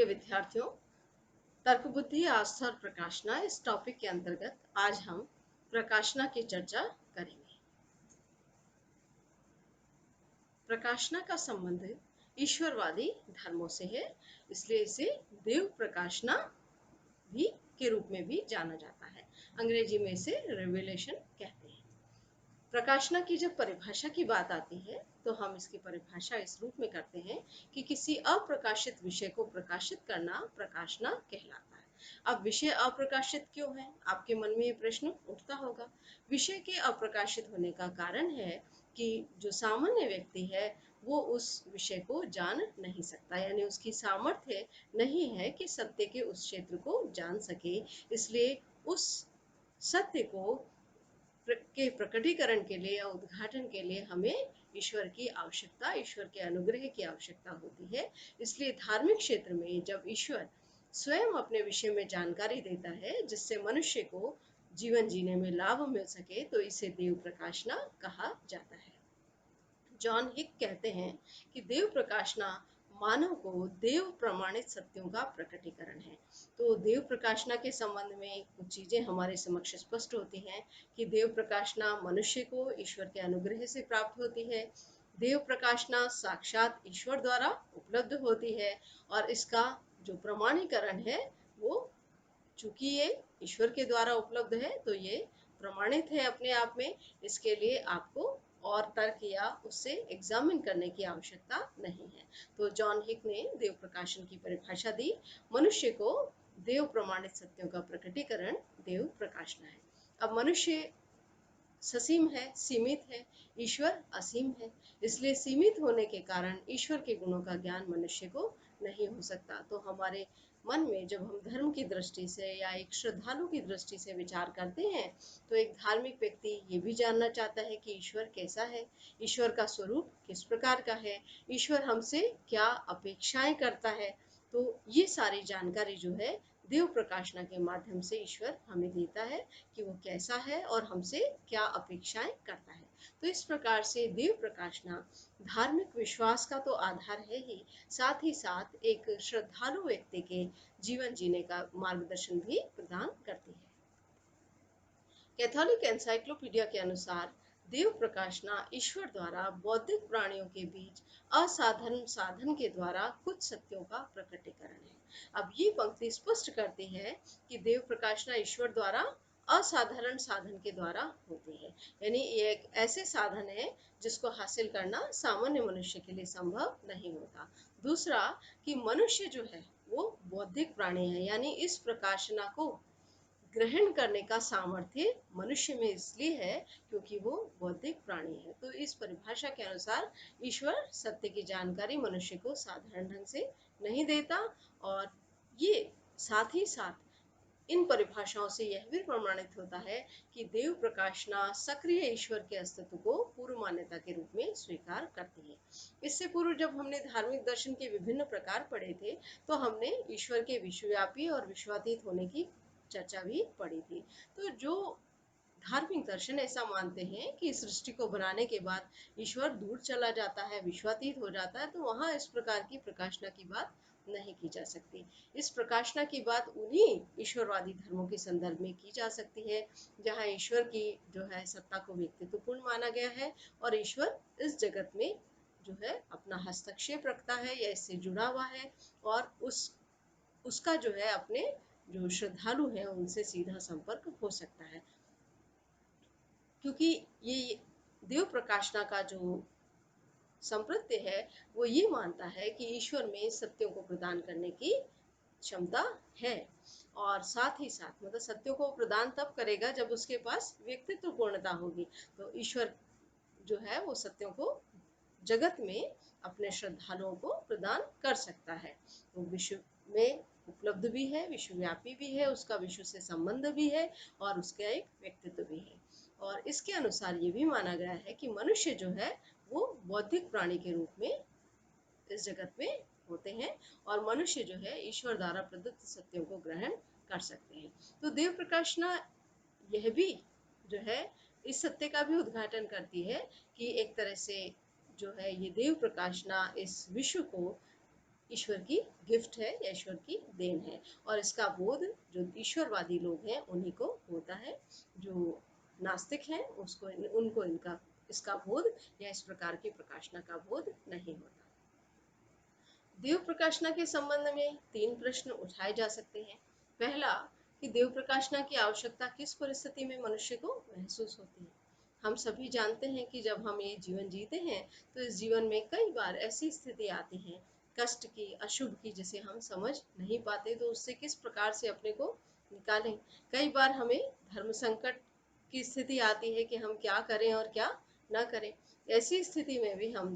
प्रिय विद्यार्थियों, तर्क बुद्धि आस्था और प्रकाशना इस टॉपिक के अंतर्गत आज हम प्रकाशना की चर्चा करेंगे। प्रकाशना का संबंध ईश्वरवादी धर्मों से है, इसलिए इसे देव प्रकाशना भी के रूप में भी जाना जाता है। अंग्रेजी में इसे रेवलेशन कहते हैं। प्रकाशना की जब परिभाषा की बात आती है तो हम इसकी परिभाषा इस रूप में करते हैं कि किसी अप्रकाशित विषय को प्रकाशित करना प्रकाशना कहलाता है। अब विषय अप्रकाशित क्यों है? आपके मन में ये प्रश्न उठता होगा। विषय के अप्रकाशित होने का कारण है कि जो सामान्य व्यक्ति है वो उस विषय को जान नहीं सकता, यानी उसकी सामर्थ्य नहीं है कि सत्य के उस क्षेत्र को जान सके। इसलिए उस सत्य को के प्रकटीकरण के लिए या उद्घाटन के लिए हमें ईश्वर की आवश्यकता, ईश्वर के अनुग्रह की आवश्यकता होती है। इसलिए धार्मिक क्षेत्र में जब ईश्वर स्वयं अपने विषय में जानकारी देता है जिससे मनुष्य को जीवन जीने में लाभ मिल सके, तो इसे देव प्रकाशना कहा जाता है। जॉन हिक कहते हैं कि देव प्रकाशना मानव को देव प्रमाणित सत्यों का प्रकटीकरण है। तो देव प्रकाशना के संबंध में कुछ चीजें हमारे समक्ष स्पष्ट होती हैं कि देव प्रकाशना मनुष्य को ईश्वर के अनुग्रह से प्राप्त होती है। देव प्रकाशना साक्षात ईश्वर द्वारा उपलब्ध होती है और इसका जो प्रमाणीकरण है वो, चूंकि ये ईश्वर के द्वारा उपलब्ध है तो ये प्रमाणित है अपने आप में। इसके लिए आपको और तर्क या उससे एग्जामिन करने की आवश्यकता नहीं है। तो जॉन हिक ने देव प्रकाशन की परिभाषा दी, मनुष्य को देव प्रमाणित सत्यों का प्रकटीकरण देव प्रकाशना है। अब मनुष्य ससीम है, सीमित है, ईश्वर असीम है। इसलिए सीमित होने के कारण ईश्वर के गुणों का ज्ञान मनुष्य को नहीं हो सकता। तो हमारे मन में जब हम धर्म की दृष्टि से या एक श्रद्धालु की दृष्टि से विचार करते हैं तो एक धार्मिक व्यक्ति ये भी जानना चाहता है कि ईश्वर कैसा है, ईश्वर का स्वरूप किस प्रकार का है, ईश्वर हमसे क्या अपेक्षाएं करता है। तो ये सारी जानकारी जो है देव प्रकाशना के माध्यम से ईश्वर हमें देता है कि वो कैसा है और हमसे क्या अपेक्षाएं करता है। तो इस प्रकार से देव प्रकाशना धार्मिक विश्वास का तो आधार है ही, साथ ही साथ एक श्रद्धालु व्यक्ति के जीवन जीने का मार्गदर्शन भी प्रदान करती है। कैथोलिक एनसाइक्लोपीडिया के अनुसार देव प्रकाशना ईश्वर द्वारा बौद्धिक प्राणियों के बीच असाधारण साधन के द्वारा कुछ सत्यों का प्रकटीकरण है। अब ये पंक्ति स्पष्ट करती है कि देव प्रकाशना ईश्वर द्वारा असाधारण साधन के द्वारा होती है, यानी ये एक ऐसे साधन है जिसको हासिल करना सामान्य मनुष्य के लिए संभव नहीं होता। दूसरा कि मनुष्य जो है वो बौद्धिक प्राणी है, यानी इस प्रकाशना को ग्रहण करने का सामर्थ्य मनुष्य में इसलिए है क्योंकि वो बौद्धिक प्राणी है। तो इस परिभाषा के अनुसार ईश्वर सत्य की जानकारी मनुष्य को साधारण ढंग से नहीं देता। और ये साथ ही साथ इन परिभाषाओं से यह भी प्रमाणित होता है कि देव प्रकाशना सक्रिय ईश्वर के अस्तित्व को पूर्व मान्यता के रूप में स्वीकार करती है। इससे पूर्व जब हमने धार्मिक दर्शन के विभिन्न प्रकार पढ़े थे तो हमने ईश्वर के विश्वव्यापी और विश्वातीत होने की चर्चा भी पड़ी थी। तो जो धार्मिक दर्शन ऐसा मानते हैं कि सृष्टि को बनाने के बाद ईश्वर दूर चला जाता है, विश्वातीत हो जाता है, तो वहां इस प्रकार की प्रकाशना की बात नहीं की जा सकती। इस प्रकाशना की बात उन्हीं ईश्वरवादी धर्मों के संदर्भ में की जा सकती है जहां ईश्वर की जो है सत्ता को व्यक्तित्वपूर्ण माना गया है और ईश्वर इस जगत में जो है अपना हस्तक्षेप रखता है या इससे जुड़ा हुआ है और उसका जो है अपने जो श्रद्धालु हैं उनसे सीधा संपर्क हो सकता है। क्योंकि ये देव प्रकाशना का जो संप्रत्य है वो ये मानता है कि ईश्वर में सत्यों को प्रदान करने की क्षमता है और साथ ही साथ मतलब सत्यों को प्रदान तब करेगा जब उसके पास व्यक्तित्व पूर्णता होगी। तो ईश्वर जो है वो सत्यों को जगत में अपने श्रद्धालुओं को प्रदान कर सकता है। वो विश्व में उपलब्ध भी है, विश्वव्यापी भी है, उसका विश्व से संबंध भी है और उसका एक व्यक्तित्व भी है। और इसके अनुसार ये भी माना गया है कि मनुष्य जो है वो बौद्धिक प्राणी के रूप में इस जगत में होते हैं और मनुष्य जो है ईश्वर द्वारा प्रदत्त सत्यों को ग्रहण कर सकते हैं। तो देव प्रकाशना यह भी जो है इस सत्य का भी उद्घाटन करती है कि एक तरह से जो है ये देव प्रकाशना इस विश्व को ईश्वर की गिफ्ट है या ईश्वर की देन है। और इसका बोध जो ईश्वरवादी लोग हैं उन्हीं को होता है। जो नास्तिक हैं उसको उनको इनका इसका बोध या इस प्रकार की प्रकाशना का बोध नहीं होता। देव प्रकाशना के संबंध में 3 प्रश्न उठाए जा सकते हैं। पहला, कि देव प्रकाशना की आवश्यकता किस परिस्थिति में मनुष्य को महसूस होती है। हम सभी जानते हैं कि जब हम ये जीवन जीते हैं तो इस जीवन में कई बार ऐसी स्थिति आती है कष्ट की, अशुभ की, जिसे हम समझ नहीं पाते, तो उससे किस प्रकार से अपने को निकालें। कई बार हमें धर्म संकट की स्थिति आती है कि हम क्या करें और क्या ना करें। ऐसी स्थिति में भी हम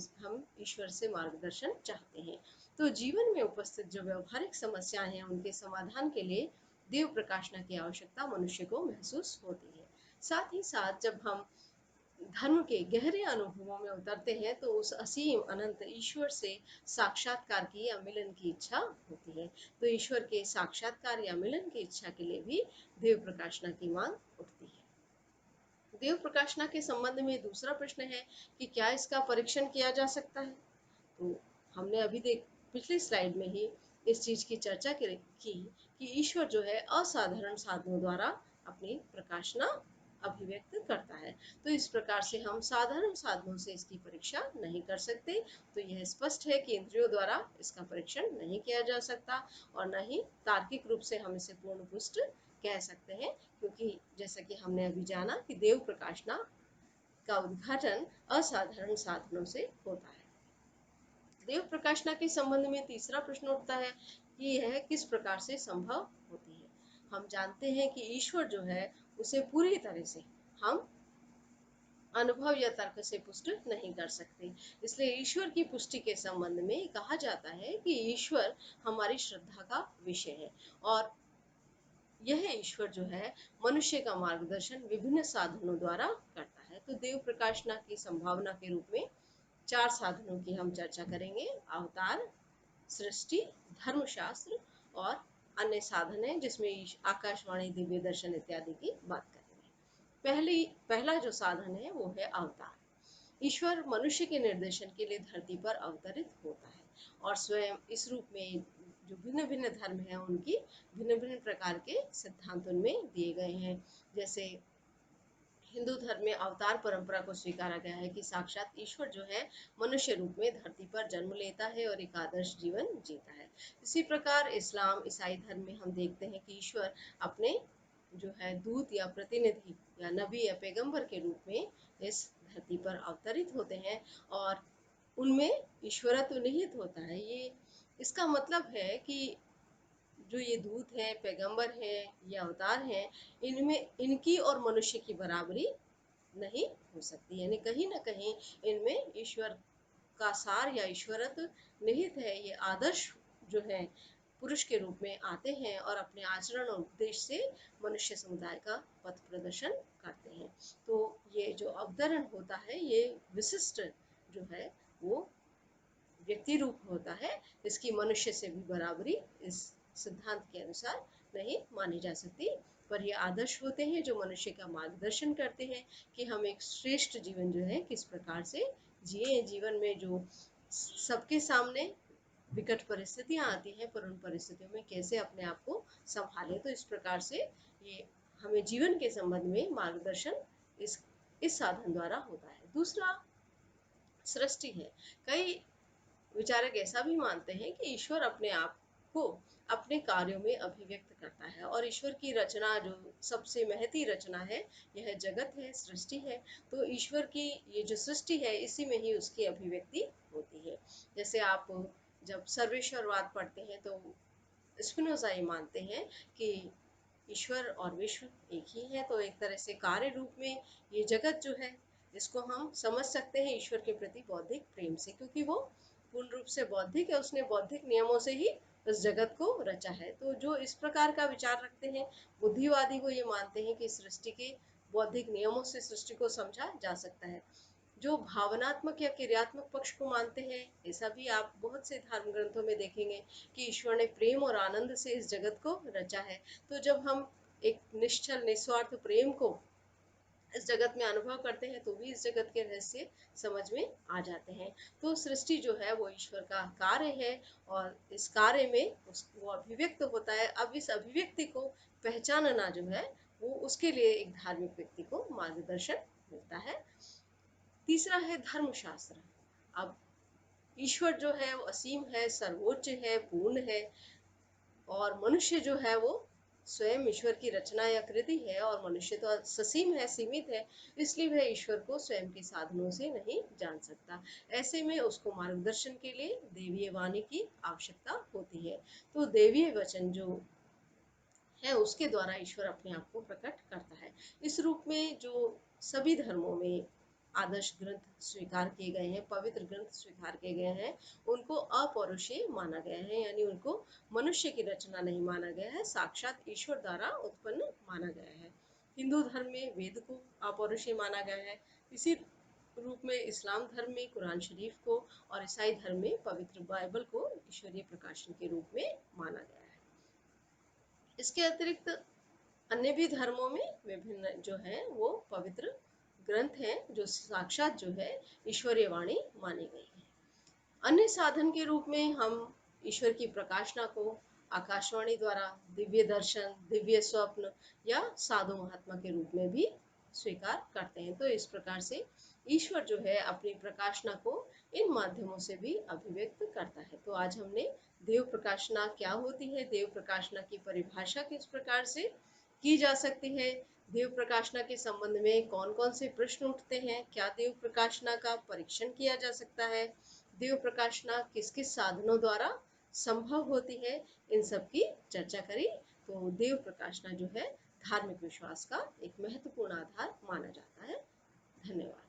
ईश्वर से मार्गदर्शन चाहते हैं। तो जीवन में उपस्थित जो व्यवहारिक समस्याएं हैं उनके समाधान के लिए देव प्रकाशना की आवश्यकता मनुष्य को महसूस होती है। साथ ही साथ जब हम धर्म के गहरे अनुभवों में उतरते हैं तो उस असीम अनंत ईश्वर से साक्षात्कार की या मिलन की इच्छा होती है। तो ईश्वर के साक्षात्कार या मिलन की इच्छा के लिए भी देव प्रकाशना की मांग उठती है। देव प्रकाशना के संबंध में दूसरा प्रश्न है कि क्या इसका परीक्षण किया जा सकता है। तो हमने अभी पिछली स्लाइड में ही इस चीज की चर्चा की कि ईश्वर जो है असाधारण साधनों द्वारा अपनी प्रकाशना अभिव्यक्त करता है। तो इस प्रकार से हम साधारण साधनों से इसकी परीक्षा नहीं कर सकते। तो यह स्पष्ट है कि इंद्रियों द्वारा इसका परीक्षण नहीं किया जा सकता और न ही तार्किक रूप से हम इसे पूर्ण पुष्ट कह सकते हैं, क्योंकि जैसा कि हमने अभी जाना कि देव प्रकाशना का उद्घाटन असाधारण साधनों से होता है। देव प्रकाशना के संबंध में तीसरा प्रश्न उठता है कि यह किस प्रकार से संभव होती है। हम जानते हैं कि ईश्वर जो है उसे पूरी तरह से हम अनुभव या तर्क से पुष्ट नहीं कर सकते। इसलिए ईश्वर की पुष्टि के संबंध में कहा जाता है कि ईश्वर हमारी श्रद्धा का विषय है और यह ईश्वर जो है मनुष्य का मार्गदर्शन विभिन्न साधनों द्वारा करता है। तो देव प्रकाशना की संभावना के रूप में 4 साधनों की हम चर्चा करेंगे। अवतार, सृष्टि, धर्मशास्त्र और अन्य साधन है जिसमें आकाशवाणी, दिव्य दर्शन इत्यादि की बात करेंगे। पहला जो साधन है वो है अवतार। ईश्वर मनुष्य के निर्देशन के लिए धरती पर अवतरित होता है और स्वयं इस रूप में जो भिन्न भिन्न धर्म हैं उनकी भिन्न भिन्न प्रकार के सिद्धांत उनमें दिए गए हैं। जैसे हिंदू धर्म में अवतार परंपरा को स्वीकारा गया है कि साक्षात ईश्वर जो है मनुष्य रूप में धरती पर जन्म लेता है और एक आदर्श जीवन जीता है। इसी प्रकार इस्लाम, ईसाई धर्म में हम देखते हैं कि ईश्वर अपने जो है दूत या प्रतिनिधि या नबी या पैगंबर के रूप में इस धरती पर अवतरित होते हैं और उनमें ईश्वरत्व निहित होता है। ये इसका मतलब है कि जो ये दूत है, पैगंबर है, ये अवतार हैं, इनमें इनकी और मनुष्य की बराबरी नहीं हो सकती। यानी कहीं ना कहीं इनमें ईश्वर का सार या ईश्वरत्व निहित है। ये आदर्श जो है पुरुष के रूप में आते हैं और अपने आचरण और उपदेश से मनुष्य समुदाय का पथ प्रदर्शन करते हैं। तो ये जो अवतरण होता है ये विशिष्ट जो है वो व्यक्ति रूप होता है। इसकी मनुष्य से भी बराबरी इस सिद्धांत के अनुसार नहीं मानी जा सकती, पर ये आदर्श होते हैं जो मनुष्य का मार्गदर्शन करते हैं कि हम एक श्रेष्ठ जीवन जो है किस प्रकार से जिए। जीवन में जो सबके सामने विकट परिस्थितियां आती हैं पर उन परिस्थितियों में कैसे अपने आप को संभालें। तो इस प्रकार से ये हमें जीवन के संबंध में मार्गदर्शन इस साधन द्वारा होता है। दूसरा सृष्टि है। कई विचारक ऐसा भी मानते हैं कि ईश्वर अपने आप को अपने कार्यों में अभिव्यक्त करता है और ईश्वर की रचना जो सबसे महती रचना है यह जगत है, सृष्टि है। तो ईश्वर की ये जो सृष्टि है इसी में ही उसकी अभिव्यक्ति होती है। जैसे आप जब सर्वेश्वरवाद पढ़ते हैं तो स्पिनोजा ये मानते हैं कि ईश्वर और विश्व एक ही है। तो एक तरह से कार्य रूप में ये जगत जो है इसको हम समझ सकते हैं ईश्वर के प्रति बौद्धिक प्रेम से, क्योंकि वो पूर्ण रूप से बौद्धिक है, उसने बौद्धिक नियमों से ही उस जगत को रचा है। तो जो इस प्रकार का विचार रखते हैं बुद्धिवादी वो ये मानते हैं कि सृष्टि के बौद्धिक नियमों से सृष्टि को समझा जा सकता है। जो भावनात्मक या क्रियात्मक पक्ष को मानते हैं ऐसा भी आप बहुत से धर्म ग्रंथों में देखेंगे कि ईश्वर ने प्रेम और आनंद से इस जगत को रचा है। तो जब हम एक निश्चल निस्वार्थ प्रेम को इस जगत में अनुभव करते हैं तो भी इस जगत के रहस्य समझ में आ जाते हैं। तो सृष्टि जो है वो ईश्वर का कार्य है और इस कार्य में वो अभिव्यक्त होता है। अब इस अभिव्यक्ति को पहचानना जो है वो उसके लिए एक धार्मिक व्यक्ति को मार्गदर्शन मिलता है। तीसरा है धर्मशास्त्र। अब ईश्वर जो है वो असीम है, सर्वोच्च है, पूर्ण है और मनुष्य जो है वो स्वयं ईश्वर की रचना या कृति है और मनुष्य तो ससीम है, सीमित है, इसलिए वह ईश्वर को स्वयं के साधनों से नहीं जान सकता। ऐसे में उसको मार्गदर्शन के लिए देवीय वाणी की आवश्यकता होती है। तो देवीय वचन जो है उसके द्वारा ईश्वर अपने आप को प्रकट करता है। इस रूप में जो सभी धर्मों में आदर्श ग्रंथ स्वीकार किए गए हैं, पवित्र ग्रंथ स्वीकार किए गए हैं, उनको अपौरुषीय माना गया है, यानी उनको मनुष्य की रचना नहीं माना गया है, साक्षात ईश्वर द्वारा उत्पन्न माना गया है। हिंदू धर्म में वेद को अपौरुषीय माना गया है। इसी रूप में इस्लाम धर्म में कुरान शरीफ को और ईसाई धर्म में पवित्र बाइबल को ईश्वरीय प्रकाशन के रूप में माना गया है। इसके अतिरिक्त अन्य भी धर्मों में विभिन्न जो है वो पवित्र ग्रंथ हैं जो साक्षात जो है ईश्वरीय वाणी मानी गई है। अन्य साधन के रूप में हम ईश्वर की प्रकाशना को आकाशवाणी द्वारा, दिव्य दर्शन, दिव्य स्वप्न या साधु महात्मा के रूप में भी स्वीकार करते हैं। तो इस प्रकार से ईश्वर जो है अपनी प्रकाशना को इन माध्यमों से भी अभिव्यक्त करता है। तो आज हमने देव प्रकाशना क्या होती है, देव प्रकाशना की परिभाषा किस प्रकार से की जा सकती है, देव प्रकाशना के संबंध में कौन कौन से प्रश्न उठते हैं, क्या देव प्रकाशना का परीक्षण किया जा सकता है, देव प्रकाशना किस किस साधनों द्वारा संभव होती है, इन सब की चर्चा करी। तो देव प्रकाशना जो है धार्मिक विश्वास का एक महत्वपूर्ण आधार माना जाता है। धन्यवाद।